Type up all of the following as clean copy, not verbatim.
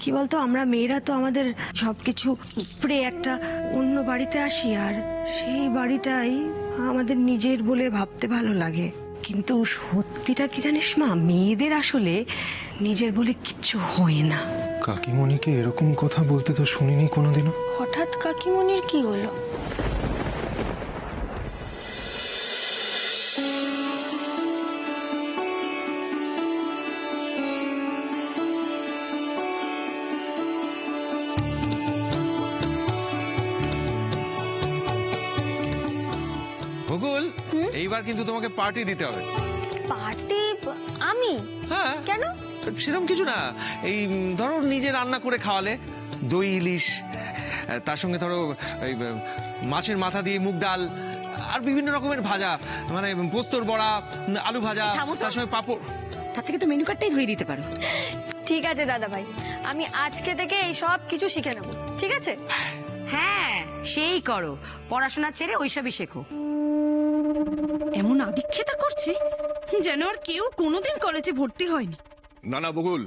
কি বলতো, আমরা মেয়েরা তো আমাদের সবকিছু উপরে একটা অন্য বাড়িতে আসি, আর সেই বাড়িটাই আমাদের নিজের বলে ভাবতে ভালো লাগে। কিন্তু সত্যিটা কি জানিস মা, মেয়েদের আসলে নিজের বলে কিচ্ছু হয় না। কাকিমণিকে এরকম কথা বলতে তো শুনিনি কোনোদিনও। হঠাৎ কাকিমণির কি হলো? ভূগোল, এইবার কিন্তু তোমাকে পার্টি দিতে হবে। পার্টি? আমি? হ্যাঁ। কেন? সেরকম কিছু না, এই ধরো নিজে রান্না করে খাওয়ালে, দই ইলিশ, তার সঙ্গে ধরো এই মাছের মাথা দিয়ে মুগ ডাল, আর বিভিন্ন রকমের ভাজা, মানে পোস্তর বড়া, আলু ভাজা, তার সঙ্গে পাঁপড়। তার থেকে তো মেনু কার্ডটাই ধরিয়ে দিতে পারো। ঠিক আছে দাদা ভাই, আমি আজকে থেকে এই সব কিছু শিখে নেব, ঠিক আছে? হ্যাঁ, সেই করো, পড়াশোনা ছেড়ে ওইসবই শেখো। এমন আদিক্ষেতা করছে যেন আর কেউ কোনোদিন কলেজে ভর্তি হয়নি। না না বকুল,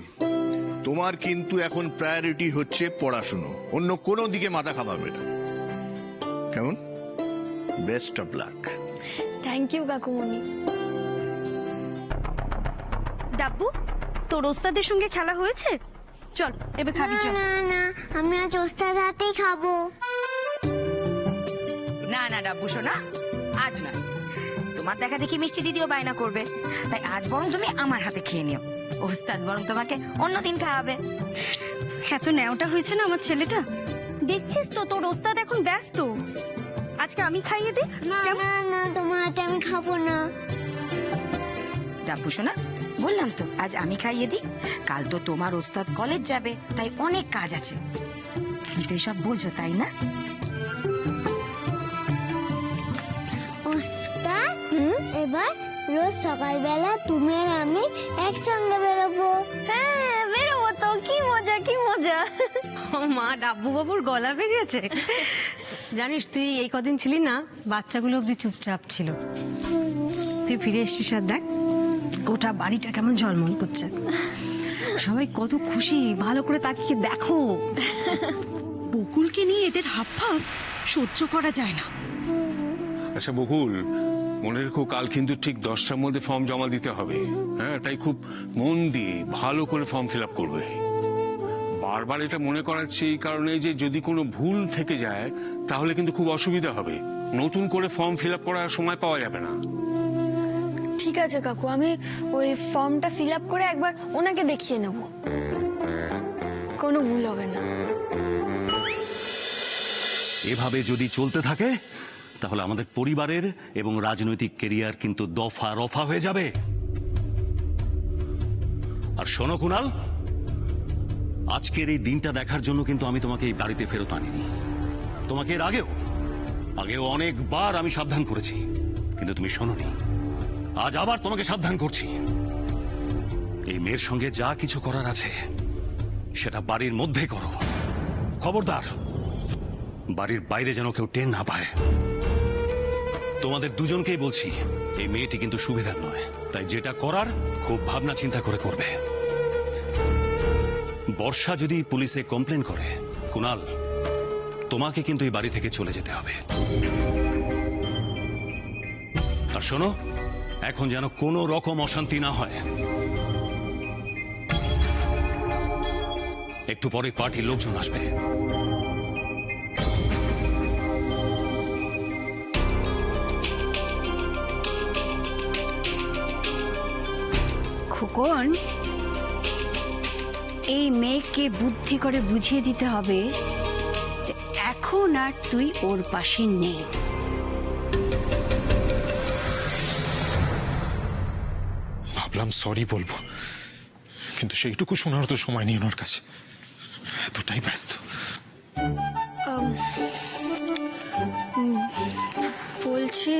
তোমার কিন্তু এখন প্রায়োরিটি হচ্ছে পড়াশুনো, অন্য কোনো দিকে মাথা খামাবে না, কেমন? Best of luck. Thank you কাকুমণি। ডাব্বু, তোর ওস্তাদের সঙ্গে খেলা হয়েছে? চল এবার খাবি, চল। না না, আমি আজ ওস্তাদ হাতেই খাবো। না না ডাব্বু শোনা, আজ না। তোমার দেখা দেখি মিষ্টি দিদিও বায়না করবে, তাই আজ বরং তুমি আমার হাতে খেয়ে নিও। ওস্তাদ বরং তোমাকে অন্যদিন খাওয়াবে। এত ন্যাওটা হয়েছে না আমার ছেলেটা। দেখছিস তো তোর ওস্তাদ এখন ব্যস্ত। আজকে আমি খাইয়ে দিই। না না না, তোমার হাতে আমি খাবো না। ডাব্বু শোনা, বললাম তো আজ আমি খাইয়ে দিই। কাল তো তোমার ওস্তাদ কলেজ যাবে, তাই অনেক কাজ আছে। তুমি তো এসব বোঝো, তাই না? ওস্তাদ, এবার রোজ সকালবেলা তুমি আর আমি একসঙ্গে বেরোবো। হ্যাঁ বেরোবো তো, কি মজা কি মজা। মা, ডাব্বু বাবুর গলা বেরিয়েছে। জানিস তুই এই কদিন ছিলি না, বাচ্চাগুলো অব্দি চুপচাপ ছিল। তুই ফিরে এসছিস আর দেখ গোটা বাড়িটা কেমন ঝলমল করছে। সবাই কত খুশি, ভালো করে তাকিয়ে দেখো। বকুলকে নিয়ে এদের হাবভাব সহ্য করা যায় না। আচ্ছা বকুল, মনে রেখো কাল কিন্তু ঠিক 10টার মধ্যে ফর্ম জমা দিতে হবে। হ্যাঁ, তাই খুব মন দিয়ে ভালো করে ফর্ম ফিল আপ করবে। বারবার এটা মনে করাচ্ছি এই কারণে যে যদি কোনো ভুল থেকে যায় তাহলে কিন্তু খুব অসুবিধা হবে। নতুন করে ফর্ম ফিল আপ করার সময় পাওয়া যাবে না। ঠিক আছে কাকু, আমি ওই ফর্মটা ফিল আপ করে একবার ওনাকে দেখিয়ে নেব, কোনো ভুল হবে না। এভাবে যদি চলতে থাকে তাহলে আমাদের পরিবারের এবং রাজনৈতিক কেরিয়ার কিন্তু দফা রফা হয়ে যাবে। আর শোনো কুনাল, আজকের এই দিনটা দেখার জন্য কিন্তু আমি তোমাকে এই বাড়িতে ফেরত আনিনি। তোমাকে এর আগেও অনেকবার আমি সাবধান করেছি, কিন্তু তুমি শোনোনি। আজ আবার তোমাকে সাবধান করছি, এই মেয়ের সঙ্গে যা কিছু করার আছে সেটা বাড়ির মধ্যে করো। খবরদার বাড়ির বাইরে যেন কেউ টের না পায়। তোমাদের দুজনকেই বলছি, এই মেয়েটি কিন্তু সুবিধার নয়, তাই যেটা করার খুব ভাবনা চিন্তা করে করবে। বর্ষা যদি পুলিশে কমপ্লেন করে, কুনাল তোমাকে কিন্তু এই বাড়ি থেকে চলে যেতে হবে। আর শোনো, এখন যেন কোনো রকম অশান্তি না হয়। একটু পরে পার্টির লোকজন আসবে। খোকন, এই মেয়েকে বুদ্ধি করে বুঝিয়ে দিতে হবে যে এখন আর তুই ওর পাশে নেই। ভাবলাম সরি বলবো, কিন্তু সেইটুকু শোনার তো সময় নেই ওনার কাছে, এতটাই ব্যস্ত। বলছি,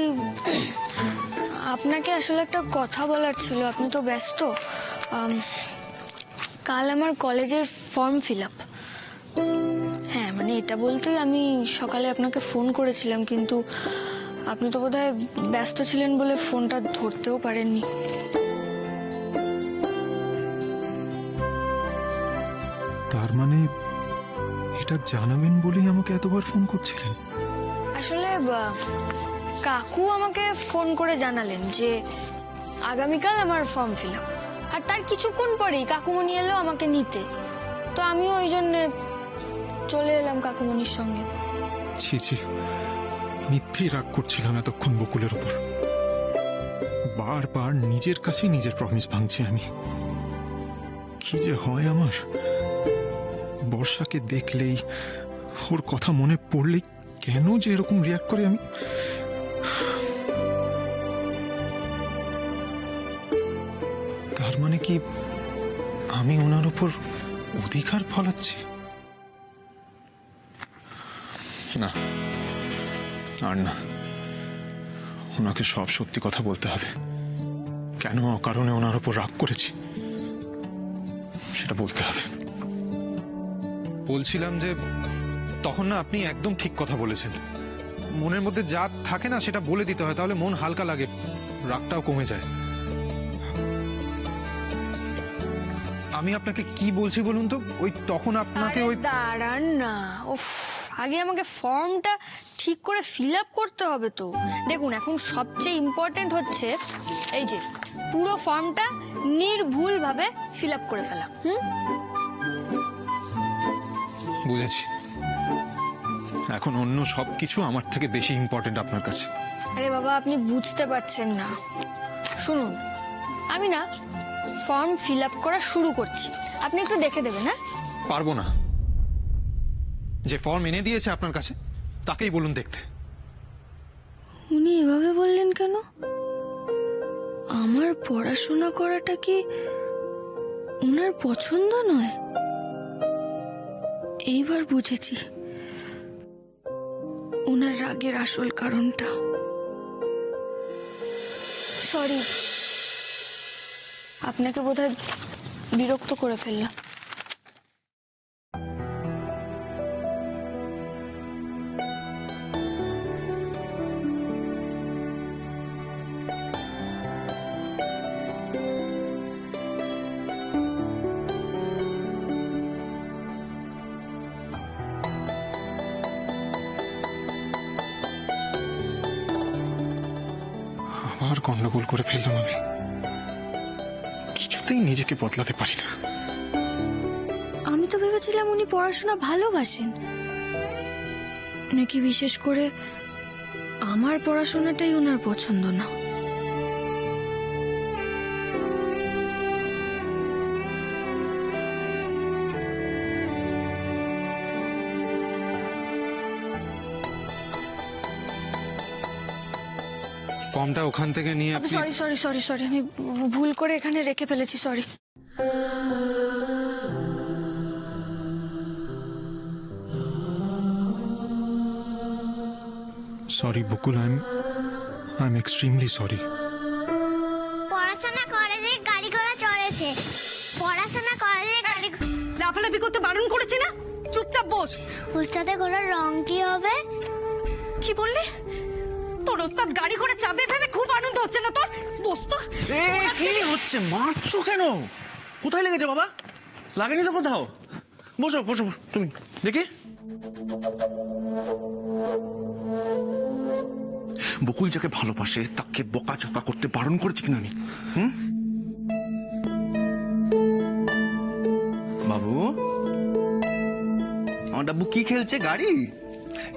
আপনাকে আসলে একটা কথা বলার ছিল, আপনি তো ব্যস্ত। কাল আমার কলেজের ফর্ম ফিল আপ। হ্যাঁ, মানে এটা বলতেই আমি সকালে আপনাকে ফোন করেছিলাম, কিন্তু আপনি তো বোধহয় ব্যস্ত ছিলেন বলে ফোনটা ধরতেও পারেননি। তার তার মানে এটা জানাবেন বলেই আমাকে এতবার ফোন করছিলেন? আসলে কাকু আমাকে ফোন করে জানালেন যে আগামীকাল আমার ফর্ম ফিল আপ, আর তার কিছুক্ষণ পরেই কাকুমণি এলো আমাকে নিতে। তো আমিও ওই জন্যে চলে এলাম কাকুমণির সঙ্গে। ছি ছি, মিথ্যেই রাগ করছিলাম এতক্ষণ বকুলের উপর। বারবার নিজের কাছে নিজের প্রমিস ভাঙছি আমি। কি যে হয় আমার, বর্ষাকে দেখলেই, ওর কথা মনে পড়লেই কেন যে এরকম রিয়াক্ট করে আমি। তার মানে কি আমি ওনার উপর অধিকার ফলাচ্ছি? না, আর না, ওনাকে সব সত্যি কথা বলতে হবে। কেন অকারণে ওনার উপর রাগ করেছি সেটা বলতে হবে। বলছিলাম যে তখন না আপনি একদম ঠিক কথা বলেছেন। মনের মধ্যে যা থাকে না সেটা বলে দিতে হয়, তাহলে মন হালকা লাগে, রাগটাও কমে যায়। আমি আপনাকে কি বলছি বলুন তো, ওই তখন আপনাকে ওই দাঁড়ান না, উফ, আগে আমাকে ফর্মটা ঠিক করে ফিল আপ করতে হবে তো। দেখুন, এখন সবচেয়ে ইম্পর্টেন্ট হচ্ছে এই যে পুরো ফর্মটা নির্ভুলভাবে ফিল আপ করে ফেলা। বুঝেছি, এখন অন্য সবকিছু আমার থেকে বেশি ইম্পর্টেন্ট আপনার কাছে। আরে বাবা, আপনি বুঝতে পারছেন না। শুনুন, আমি না ফর্ম ফিল আপ করা শুরু করছি, আপনি একটু দেখে দেবেন। হ্যাঁ, পারবো না। যে ফর্ম এনে দিয়েছে আপনার কাছে তাকেই বলুন দেখতে। উনি এভাবে বললেন কেন? আমার পড়াশোনা করাটা কি ওনার পছন্দ নয়? এইবার বুঝেছি ওনার রাগের আসল কারণটা। সরি, আপনাকে বোধহয় বিরক্ত করে ফেললাম। আবার গন্ডগোল করে ফেললাম আমি। কিছুতেই নিজেকে বদলাতে পারি না। আমি তো ভেবেছিলাম উনি পড়াশোনা ভালোবাসেন, নাকি বিশেষ করে আমার পড়াশোনাটাই ওনার পছন্দ না। ফর্মটা ওখান থেকে নিয়ে আপনি সরি সরি সরি সরি, আমি ভুল করে এখানে রেখে ফেলেছি, sorry. Sorry Bakul, I am extremely sorry. পড়াশোনা করে যে গাড়ি ঘোড়া চড়েছে, পড়াশোনা করে যে গাড়ি লাফালাফি করতে বারণ করেছি না? চুপচাপ বস। উস্তাদে ঘোড়ার রং কি হবে? কি বললি? তোর ওস্তাদ গাড়ি করে চাপে ভেবে খুব আনন্দ হচ্ছে না তোর? বস তো। কি হচ্ছে? মারছো কেন? কোথায় লেগেছে বাবা? লাগেনি তো কোথাও? বসো বসো বসো, তুমি দেখি। বকুল যাকে ভালোবাসে তাকে বকাঝকা করতে বারণ করেছি কিনা আমি? বাবু, আমার ডাব্বু কি খেলছে? গাড়ি?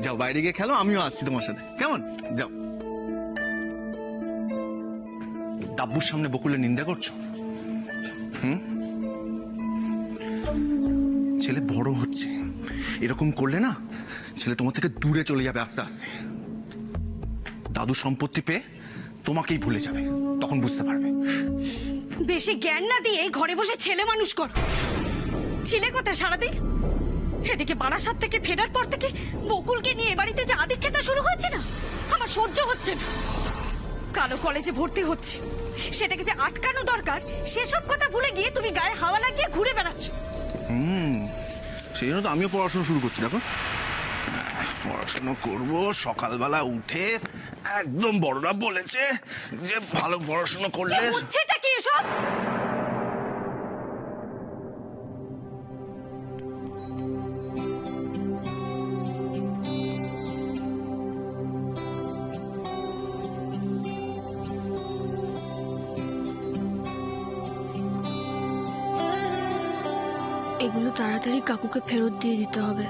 যাও বাইরে গিয়ে খেলো, আমিও আসছি তোমার সাথে, কেমন? যাও। ডাব্বুর সামনে বকুলের নিন্দা করছো? ছেলে বড় হচ্ছে, এরকম করলে না ছেলে তোমার থেকে দূরে চলে যাবে আস্তে আস্তে। দাদু সম্পত্তি পেয়ে তোমাকেই ভুলে যাবে, তখন বুঝতে পারবে। বেশি জ্ঞান না দিয়ে ঘরে বসে ছেলে মানুষ কর। ছিলে কোথায় সারাদিন? এদিকে বারাসাত থেকে ফেরার পর থেকে বকুলকে নিয়ে বাড়িতে যে আদিক্ষেতা শুরু হয়েছে না, আমার সহ্য হচ্ছে না। কালো কলেজে ভর্তি হচ্ছে, সেটাকে যে আটকানো দরকার সেসব কথা ভুলে গিয়ে তুমি গায়ে হাওয়া লাগিয়ে ঘুরে বেড়াচ্ছ। সেই জন্য তো আমিও পড়াশোনা শুরু করছি। দেখো, পড়াশোনা করব সকালবেলা উঠে, একদম বড়রা বলেছে যে ভালো পড়াশোনা করলে। হচ্ছেটা কি এসব? এগুলো তাড়াতাড়ি কাকুকে ফেরত দিয়ে দিতে হবে।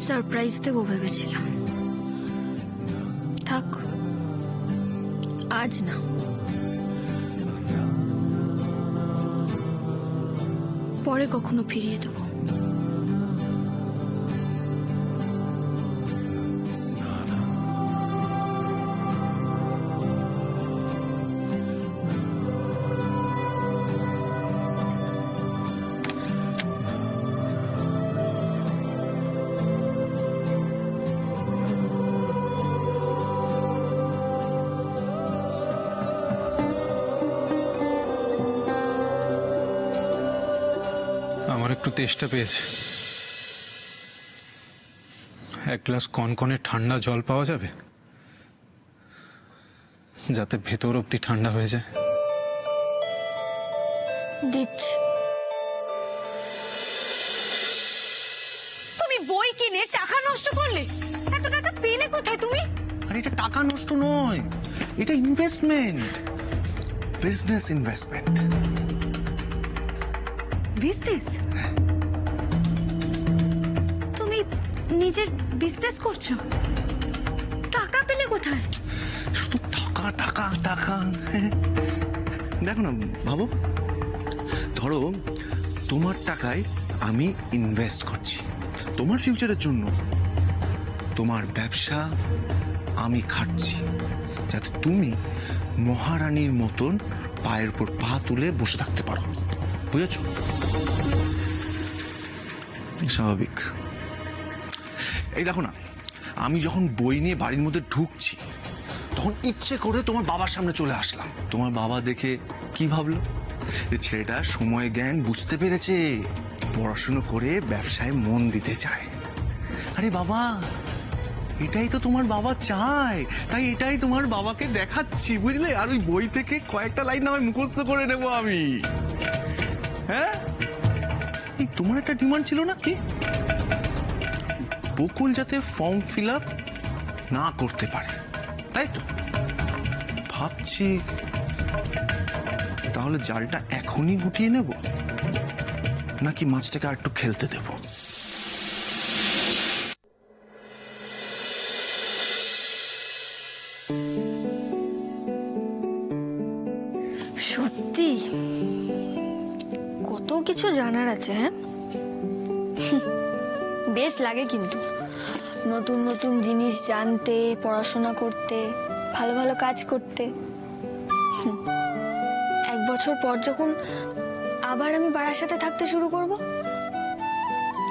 সারপ্রাইজ দেবো ভেবেছিলাম, থাক আজ না, পরে কখনো ফিরিয়ে দেবো। আমার একটু তেষ্টা পেয়েছে, এক গ্লাস কনকনে ঠান্ডা জল পাওয়া যাবে, যাতে ভেতর অব্দি ঠান্ডা হয়ে যায়। দিচ্ছি। তুমি বই কিনে টাকা নষ্ট করলে, এত টাকা পেলে কোথায় তুমি? আর এটা টাকা নষ্ট নয়, এটা ইনভেস্টমেন্ট, বিজনেস ইনভেস্টমেন্ট। বিজনেস? তুমি নিজের বিজনেস করছো? টাকা পেলে কোথায়? শুধু টাকা টাকা টাকা। দেখো না, ভাবো, ধরো তোমার টাকায় আমি ইনভেস্ট করছি তোমার ফিউচারের জন্য, তোমার ব্যবসা আমি খাটছি যাতে তুমি মহারানীর মতন পায়ের উপর পা তুলে বসে থাকতে পারো, বুঝেছো? স্বাভাবিক। এই দেখো না, আমি যখন বই নিয়ে বাড়ির মধ্যে ঢুকছি তখন ইচ্ছে করে তোমার বাবার সামনে চলে আসলাম। তোমার বাবা দেখে কি ভাবলো? যে ছেলেটা সময় জ্ঞান বুঝতে পেরেছে, পড়াশুনো করে ব্যবসায় মন দিতে চায়। আরে বাবা, এটাই তো তোমার বাবা চায়, তাই এটাই তোমার বাবাকে দেখাচ্ছি, বুঝলে? আর ওই বই থেকে কয়েকটা লাইন আমি মুখস্থ করে নেব আমি। হ্যাঁ, এই তোমার একটা ডিমান্ড ছিল না কি? বকুল যাতে ফর্ম ফিল আপ না করতে পারে, তাই তো? ভাবছি তাহলে জালটা এখনই গুটিয়ে নেব, নাকি মাছটাকে আর একটু খেলতে দেব? সত্যি কত কিছু জানার আছে। হ্যাঁ, বেশ লাগে কিন্তু নতুন নতুন জিনিস জানতে, পড়াশোনা করতে, ভালো ভালো কাজ করতে। এক বছর পর যখন আবার আমি বাড়ার সাথে থাকতে শুরু করব,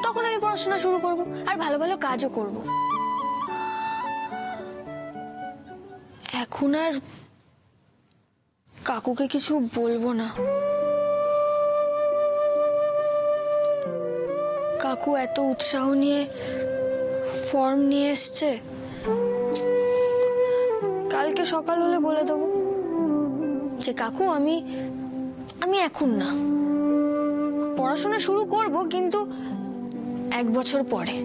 তখন আমি পড়াশোনা শুরু করব আর ভালো ভালো কাজও করব। এখন আর কাকুকে কিছু বলবো না। কাকু এত উৎসাহ নিয়ে ফর্ম নিয়ে এসছে, কালকে সকাল হলে বলে দেবো যে কাকু আমি এখন না, পড়াশোনা শুরু করব কিন্তু 1 বছর পরে।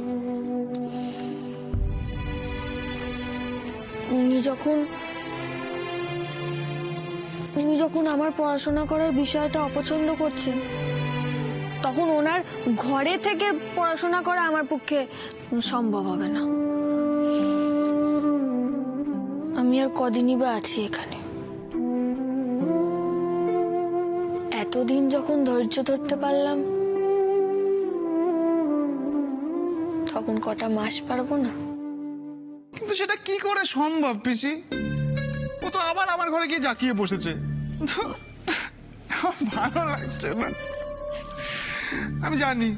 উনি যখন আমার পড়াশোনা করার বিষয়টা অপছন্দ করছেন, তখন ওনার ঘরে থেকে পড়াশোনা করা আমার পক্ষে সম্ভব হবে না। আমি আর কদিনই বা আছি এখানে। এতদিন যখন ধৈর্য ধরতে পারলাম, তখন কটা মাস পারবো না? কিন্তু সেটা কি করে সম্ভব পিসি? ও তো আবার আমার ঘরে গিয়ে জাকিয়ে বসেছে, ভালো লাগছে না। আমি জানি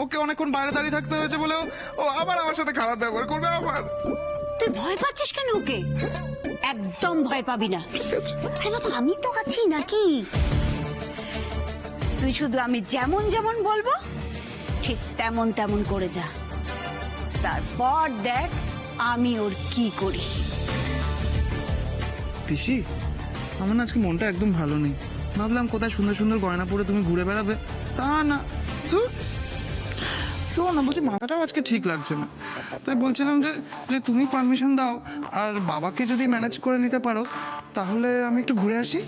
ওকে অনেকক্ষণ বাইরে দাঁড়িয়ে থাকতে হয়েছে বলে ও আবার আমার সাথে খারাপ ব্যবহার করবে। আবার তুই ভয় পাচ্ছিস কেন ওকে? একদম ভয় পাবি না। আরে বাবা, আমি তো আছি নাকি? তুই শুধু আমি যেমন যেমন বলবো ঠিক তেমন তেমন করে যা, তারপর দেখ আমি ওর কি করি। পিসি, আমার না আজকে মনটা একদম ভালো নেই। ভাবলাম কোথায় সুন্দর সুন্দর গয়না পরে তুমি ঘুরে বেড়াবে, তা না। শোনো না, বলছি মাথাটাও আজকে ঠিক লাগছে না, তাই বলছিলাম যে যে তুমি পারমিশন দাও আর বাবাকে যদি ম্যানেজ করে নিতে পারো তাহলে আমি একটু ঘুরে আসি।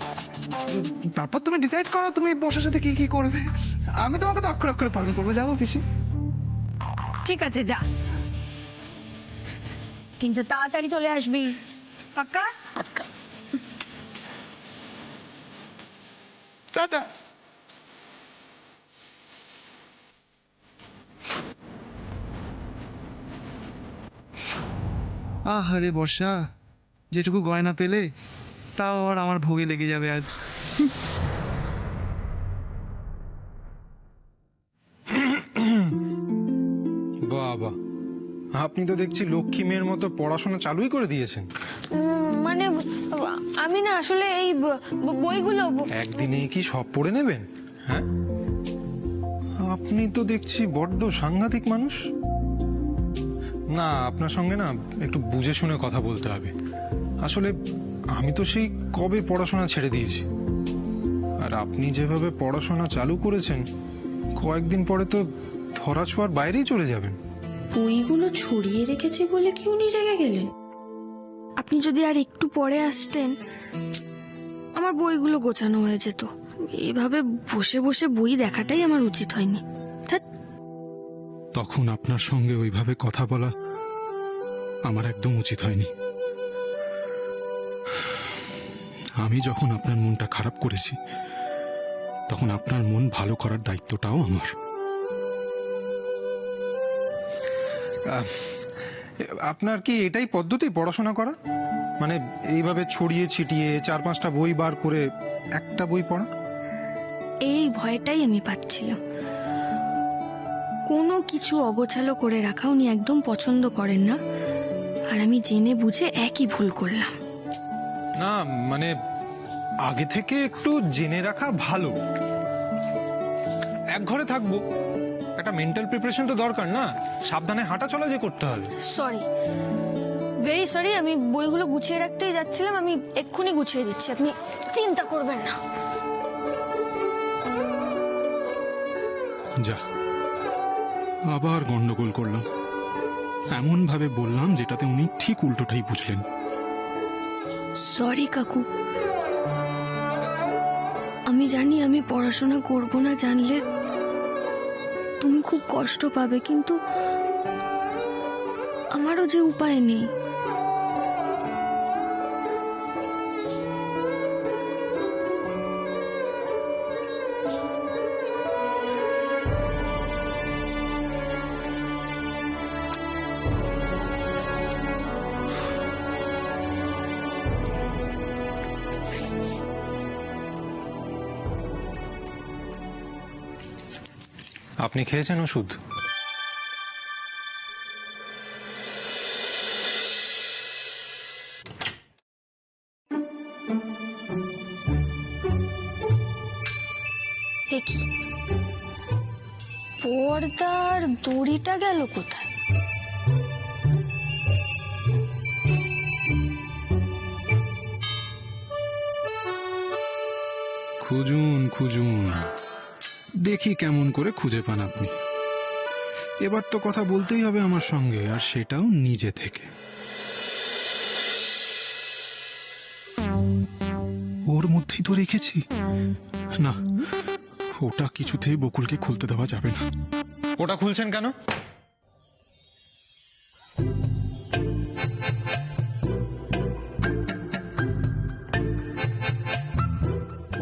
তারপর তুমি ডিসাইড করো তুমি বসার সাথে কি কি করবে। আমি তোমাকে তো অক্ষর অক্ষরে পালন করবো। যাবো পিসি? ঠিক আছে যা, কিন্তু তাড়াতাড়ি চলে আসবি, পাক্কা? টাটা। আহারে বর্ষা, যেটুকু গয়না পেলে তাও আর আমার ভোগে লেগে যাবে আজ। বাবা, আপনি তো দেখছি লক্ষ্মী মেয়ের মতো পড়াশোনা চালুই করে দিয়েছেন। মানে আমি না আসলে এই বইগুলো একদিনেই কি সব পড়ে নেবেন? হ্যাঁ, আপনি তো দেখছি বড্ড সাংঘাতিক মানুষ। না, আপনার সঙ্গে না একটু বুঝে শুনে কথা বলতে হবে। আসলে আমি তো সেই কবে পড়াশোনা ছেড়ে দিয়েছি, আর আপনি যেভাবে পড়াশোনা চালু করেছেন কয়েকদিন পরে তো ধরা ছোঁয়ার বাইরেই চলে যাবেন। বইগুলো ছড়িয়ে রেখেছে বলে কি উনি রেগে গেলেন? আপনি যদি আর একটু পরে আসতেন আমার বইগুলো গোছানো হয়ে যেত। এইভাবে বসে বসে বই দেখাটাই আমার উচিত হয়নি। তখন আপনার সঙ্গে ওইভাবে কথা বলা আমার একদম উচিত হয়নি। আমি যখন আপনার মনটা খারাপ করেছি তখন আপনার মন ভালো করার দায়িত্বটাও আমার। আপনার কি এটাই পদ্ধতি পড়াশোনা করা? মানে এইভাবে ছড়িয়ে ছিটিয়ে 4-5টা বই বার করে একটা বই পড়া? এই ভয়টাই আমি পাচ্ছিলাম। কোনো কিছু অগোছালো করে রাখা উনি একদম পছন্দ করেন না, আর আমি জেনে বুঝে একই ভুল করলাম। না, মানে আগে থেকে একটু জেনে রাখা ভালো। এক ঘরে থাকবো, একটা মেন্টাল প্রিপারেশন তো দরকার না? সাবধানে হাঁটা চলা যে করতে হবে। Sorry, very sorry. আমি বইগুলো গুছিয়ে রাখতেই যাচ্ছিলাম, আমি এক্ষুনি গুছিয়ে দিচ্ছি, আপনি চিন্তা করবেন না। যা, আবার গন্ডগোল করলাম। এমন ভাবে বললাম যেটাতে উনি ঠিক উল্টোটাই বুঝলেন। সরি কাকু, আমি জানি আমি পড়াশোনা করব না জানলে তুমি খুব কষ্ট পাবে, কিন্তু আমারও যে উপায় নেই। আপনি খেয়েছেন ওষুধ? কি পর্দার দড়িটা গেল কোথায়? খুঁজুন খুঁজুন, দেখি কেমন করে খুঁজে পান আপনি। এবার তো কথা বলতেই হবে আমার সঙ্গে, আর সেটাও নিজে থেকে। ওর মধ্যেই তো রেখেছি। না, ওটা কিছুতেই বকুলকে খুলতে দেওয়া যাবে না। ওটা খুলছেন কেন?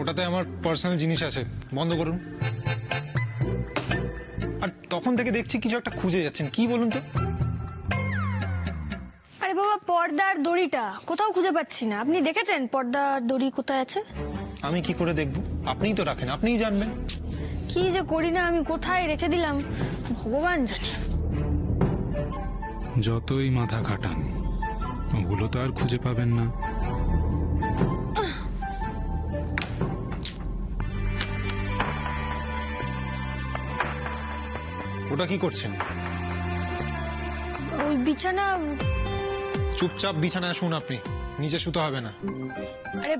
ওটাতে আমার পার্সোনাল জিনিস আছে, বন্ধ করুন। আর তখন থেকে দেখছি কিছু একটা খুঁজে যাচ্ছেন, কি বলুন তো? আরে বাবা, পর্দার দড়িটা কোথাও খুঁজে পাচ্ছি না। আপনি দেখেছেন পর্দার দড়ি কোথায় আছে? আমি কি করে দেখবো? আপনিই তো রাখেন, আপনিই জানবেন। কি যে করি না আমি, কোথায় রেখে দিলাম ভগবান জানে। যতই মাথা খাটান ওগুলো তো আর খুঁজে পাবেন না। ওটা কি করছেন? ওই বিছানা। চুপচাপ বিছানায় শুন, আপনি নিচে শুতে হবে না। আরে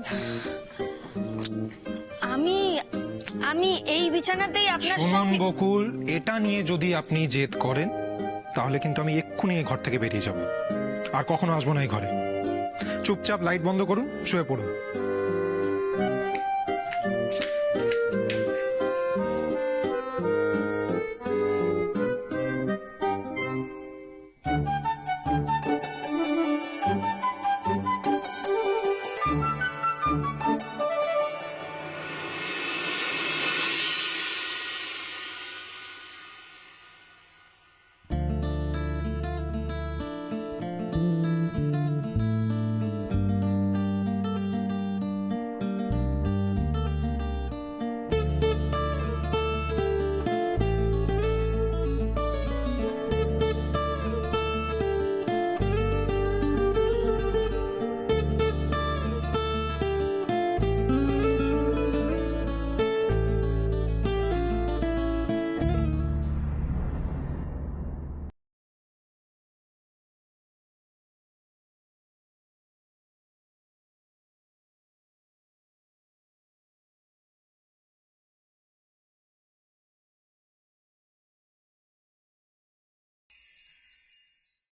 আমি আমি এই বিছানাতেই আপনার শুনুন সঙ্গে। বকুল, এটা নিয়ে যদি আপনি জেদ করেন তাহলে কিন্তু আমি এক্ষুনি এই ঘর থেকে বেরিয়ে যাব, আর কখনো আসবো না এই ঘরে। চুপচাপ লাইট বন্ধ করুন, শুয়ে পড়ুন।